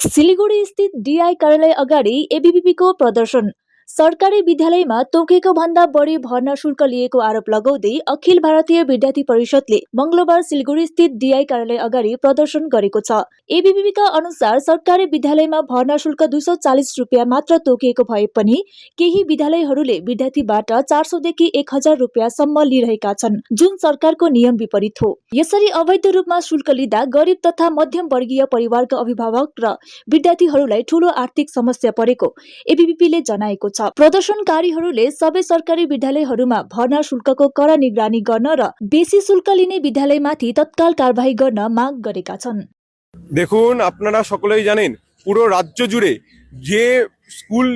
सिलिगुडी स्थित डीआई कार्यालय अगाडि एबीवीपीको प्रदर्शन। सरकारी विद्यालयमा तोकेको भन्दा बढी भर्ना शुल्क लिएको आरोप लगाउँदै अखिल भारतीय विद्यार्थी परिषदले मंगलबार सिलिगुडी स्थित डीआई कार्यालय अगाडि प्रदर्शन गरेको छ। एबीवीपीका अनुसार सरकारी विद्यालयमा भर्ना शुल्क 240 रुपियाँ मात्र तोकिएको भए पनि केही विद्यालयहरूले विद्यार्थीबाट 400 देखि 1000 रुपियाँसम्म लिइरहेका छन्, जुन सरकारको नियम विपरीत हो। यसरी अवैध रूपमा शुल्क लिँदा गरिब तथा मध्यम वर्गीय परिवारका अभिभावक र विद्यार्थीहरूलाई ठूलो आर्थिक समस्या परेको एबीवीपीले जनाएको छ। प्रदर्शनकारीहरूले सबै सरकारी विद्यालयहरूमा भर्ना शुल्कको कड़ा निगरानी गर्न र बेसी शुल्क लिने विद्यालयमाथि तत्काल कारबाही गर्न माग गरेका छन्। দেখুন, আপনারা সকলেই জানেন পুরো রাজ্য জুড়ে যে স্কুল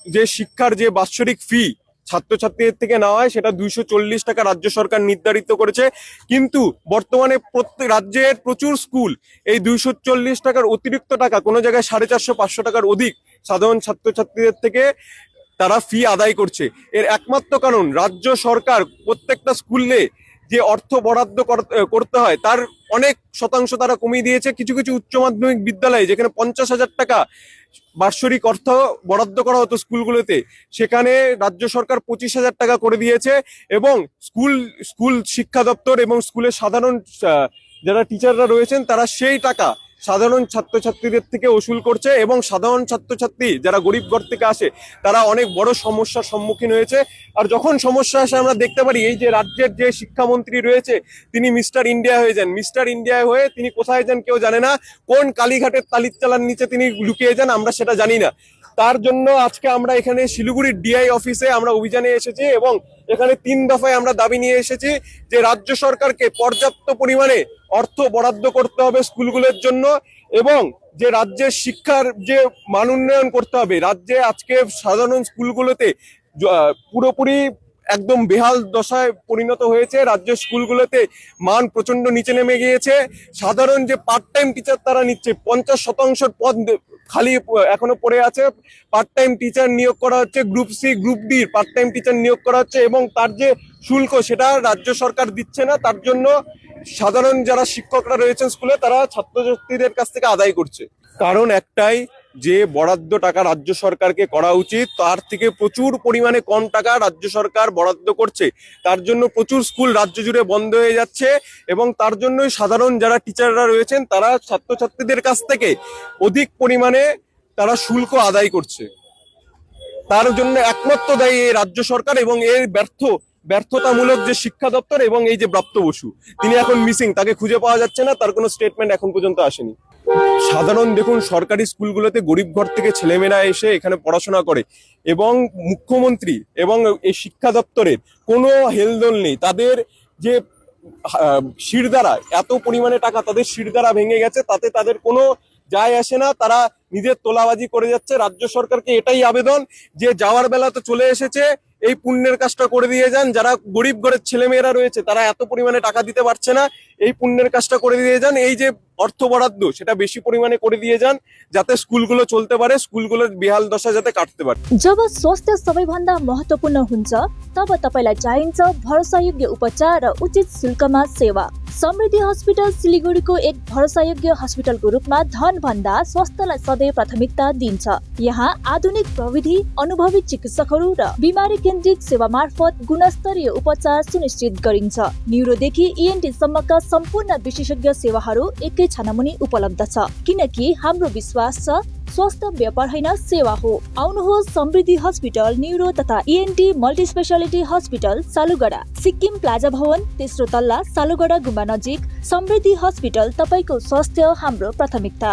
যে শিক্ষার যে বাৎসরিক ফি ছাত্রছাত্রীদের থেকে নেওয়া হয় সেটা 240 টাকা রাজ্য সরকার নির্ধারিত করেছে। কিন্তু বর্তমানে প্রত্যেক রাজ্যের প্রচুর স্কুল এই 240 টাকার অতিরিক্ত টাকা, কোনো জায়গায় 450-500 টাকার অধিক সাধারণ ছাত্রছাত্রীদের থেকে তারা ফি আদায় করছে। এর একমাত্র কারণ রাজ্য সরকার প্রত্যেকটা স্কুলে যে অর্থ বরাদ্দ করতে হয় তার অনেক শতাংশ তারা কমিয়ে দিয়েছে। কিছু কিছু উচ্চ মাধ্যমিক বিদ্যালয়ে যেখানে 50,000 টাকা বার্ষিক অর্থ বরাদ্দ করা হতো স্কুলগুলোতে, সেখানে রাজ্য সরকার 25,000 টাকা করে দিয়েছে। এবং স্কুল শিক্ষা দপ্তর এবং স্কুলের সাধারণ যারা টিচাররা রয়েছেন তারা সেই টাকা সাধারণ ছাত্রছাত্রীদের থেকে ওসুল করছে। এবং সাধারণ ছাত্রছাত্রী যারা গরিব ঘর থেকে আসে তারা অনেক বড় সমস্যার সম্মুখীন হয়েছে। আর যখন সমস্যা আসে আমরা দেখতে পারি এই যে রাজ্যের যে শিক্ষামন্ত্রী রয়েছে তিনি মিস্টার ইন্ডিয়া হয়ে যান। মিস্টার ইন্ডিয়া হয়ে তিনি কোথায় যান কেউ জানে না, কোন কালীঘাটের তালির চালার নিচে তিনি লুকিয়ে যান আমরা সেটা জানি না। তার জন্য আজকে আমরা এখানে শিলিগুড়ির ডিআই অফিসে আমরা অভিযানে এসেছি এবং এখানে 3 দফায় আমরা দাবি নিয়ে এসেছি যে রাজ্য সরকারকে পর্যাপ্ত পরিমাণে অর্থ বরাদ্দ করতে হবে স্কুলগুলোর জন্য এবং যে রাজ্যের শিক্ষার যে মান উন্নয়ন করতে হবে। রাজ্যে আজকে সাধারণ স্কুলগুলোতে পুরোপুরি একদম বেহাল দশায় পরিণত হয়েছে। রাজ্যের স্কুলগুলোতে মান প্রচন্ড নিচে নেমে গিয়েছে। সাধারণ যে পার্ট টাইম টিচার তারা নিচ্ছে 50% পদ খালি এখনো পড়ে আছে। পার্ট টাইম টিচার নিয়োগ করা হচ্ছে, group C group D part time teacher নিয়োগ করা হচ্ছে এবং তার যে শুল্ক সেটা রাজ্য সরকার দিচ্ছে না। তার জন্য সাধারণ যারা শিক্ষকরা রয়েছেন স্কুলে তারা ছাত্রছাত্রীদের কাছ থেকে আদায় করছে। কারণ একটাই, যে বরাদ্দ টাকা রাজ্য সরকারকে করা উচিত তার থেকে প্রচুর পরিমাণে কম টাকা রাজ্য সরকার বরাদ্দ করছে। তার জন্য প্রচুর স্কুল রাজ্য জুড়ে বন্ধ হয়ে যাচ্ছে এবং তার জন্যই সাধারণ যারা টিচাররা রয়েছেন তারা ছাত্রছাত্রীদের কাছ থেকে অধিক পরিমাণে তারা শুল্ক আদায় করছে। তার জন্য একমাত্র দায়ী এই রাজ্য সরকার এবং এর ব্যর্থতামূলক যে শিক্ষা দপ্তর এবং এই যে ব্রাত্য বসু তিনি এখন মিসিং, তাকে খুঁজে পাওয়া যাচ্ছে না, তার কোনো স্টেটমেন্ট এখন পর্যন্ত আসেনি। সাধারণ দেখুন সরকারি স্কুলগুলোতে গরিব ঘর থেকে ছেলেমেয়েরা এসে এখানে পড়াশোনা করে এবং মুখ্যমন্ত্রী এবং এই শিক্ষা দপ্তরের কোনো হেলদোল নেই। তাদের যে শিরদাঁড়া এত পরিমাণে টাকা তাদের শিরদাঁড়া ভেঙে গেছে, তাতে তাদের কোনো যায় আসে না, তারা নিজের তোলাবাজি করে যাচ্ছে। রাজ্য সরকারকে এটাই আবেদন যে যাওয়ার বেলা তো চলে এসেছে, এই পুণ্যের কাজটা করে দিয়ে যান। যারা গরিব ঘরের ছেলেমেয়েরা রয়েছে তারা এত পরিমাণে টাকা দিতে পারছে না, এই পুণ্যের কাজটা করে দিয়ে যান। এই যে অর্থ বরাদ্দ সেটা বেশি পরিমাণে করে দিয়ে যান যাতে स्कुलগুলো चलते पारे, स्कुलগুলোর बेहाल दशा जाते काट्दै पारे। जब स्वास्थ्य सबैभन्दा महत्त्वपूर्ण हुन्छ तब तपाईलाई चाहिन्छ भरोसायोग्य उपचार र उचित शुल्कमा सेवा। समृद्धि हस्पिटल सिलिगुडीको एक भरोसायोग्य हस्पिटलको रूपमा धन भन्दा स्वास्थ्यलाई सधैँ प्राथमिकता दिन्छ। यहाँ आधुनिक प्रविधि, अनुभवी चिकित्सकहरू र बिमारी केन्द्रित सेवा मार्फत गुणस्तरीय उपचार सुनिश्चित गरिन्छ। न्युरोदेखि ENT सम्मका सम्पूर्ण विशेषज्ञ सेवाहरू एकै छानामुनि उपलब्ध छ, किनकि हाम्रो विश्वास छ स्वास्थ्य व्यापार हैन सेवा हो। आउनुहोस् समृद्धि हस्पिटल न्युरो तथा ENT multi speciality hospital Salugara, Sikkim plaza भवन, तेस्रो तल्ला, सालुगडा गुम्बा नजिक। समृद्धि हस्पिटल तपाईको स्वास्थ्य हाम्रो प्राथमिकता।